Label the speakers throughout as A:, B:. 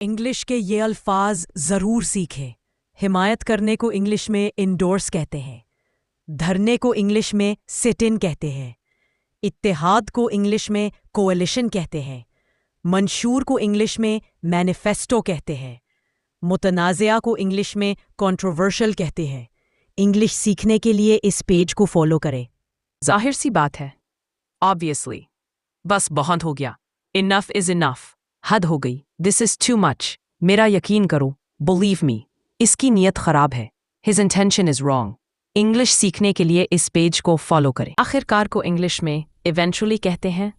A: English کے یہ الفاظ ضرور سیکھیں۔ حمایت کرنے کو انگلش میں انڈورس کہتے ہیں، دھرنے کو انگلش میں سٹ ان کہتے ہیں، اتحاد کو انگلش میں کولیشن کہتے ہیں، منشور کو انگلش میں مینیفیسٹو کہتے ہیں، متنازعہ کو انگلش میں کنٹروورشل کہتے ہیں۔ انگلش سیکھنے کے لیے اس پیج کو فالو کریں۔
B: ظاہر سی بات ہے، obviously۔ بس بہت ہو گیا، enough is enough۔ حد ہو گئی، this is too much۔ میرا یقین کرو، believe me، اس کی نیت خراب ہے، his intention is wrong۔ English سیکھنے کے لیے اس پیج کو فالو کریں۔ آخرکار کو انگلش میں ایونچولی کہتے ہیں،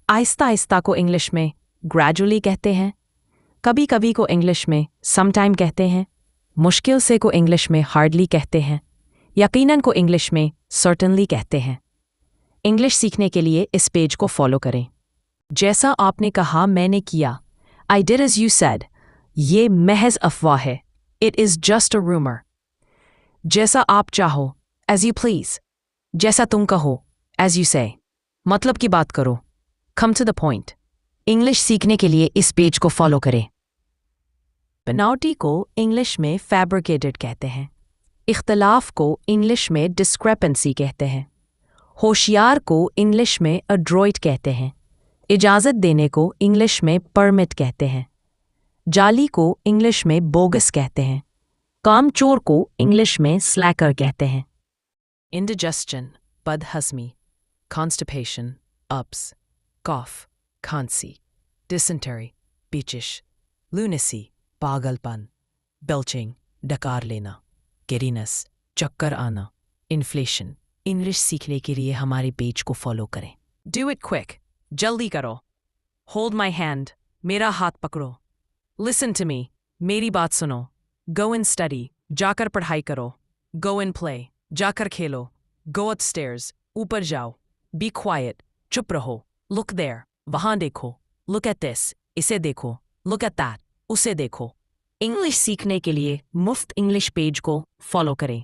B: آہستہ آہستہ کو انگلش میں گریجولی کہتے ہیں، کبھی کبھی کو انگلش میں سم ٹائم کہتے ہیں، مشکل سے کو انگلش میں ہارڈلی کہتے ہیں، یقیناً کو انگلش میں سرٹنلی کہتے ہیں۔ انگلش سیکھنے کے لیے اس پیج کو فالو کریں۔ جیسا آپ نے کہا میں نے کیا، I did as you said۔ یہ محض افواہ ہے، it is just a rumor۔ جیسا آپ چاہو، as you please۔ جیسا تم کہو، as you say۔ مطلب کی بات کرو، come to the point۔ English سیکھنے کے لیے اس پیج کو فالو کریں۔ بناوٹی کو انگلش میں فیبریکیٹڈ کہتے ہیں، اختلاف کو انگلش میں ڈسکریپنسی کہتے ہیں، ہوشیار کو انگلش میں اڈروئٹ کہتے ہیں، اجازت دینے کو انگلش میں پرمٹ کہتے ہیں، جعلی کو انگلش میں بوگس کہتے ہیں، کام چور کو انگلش میں سلیکر کہتے ہیں۔ انڈیجسشن، بد ہضمی، کانسٹیپیشن، اپس، کاف، کھانسی، ڈسنٹری، پیچش، لونیسی، پاگل پن، بیلچنگ، ڈکار لینا، گیرینس، چکر آنا، انفلیشن۔ انگلش سیکھنے کے لیے ہمارے پیج کو فالو کریں۔ ڈو اٹ کوئک، جلدی کرو۔ ہولڈ مائی ہینڈ، میرا ہاتھ پکڑو۔ لسن ٹو می، میری بات سنو۔ گو اینڈ اسٹڈی، جا کر پڑھائی کرو۔ گو اینڈ پلے، جا کر کھیلو۔ گو اپ اسٹیئرز، اوپر جاؤ۔ بی کوائٹ، چپ رہو۔ لک دیر، وہاں دیکھو۔ لک ایٹ دس، اسے دیکھو۔ لک ایٹ دیٹ، اسے دیکھو۔ انگلش سیکھنے کے لیے مفت انگلش پیج کو فالو کریں۔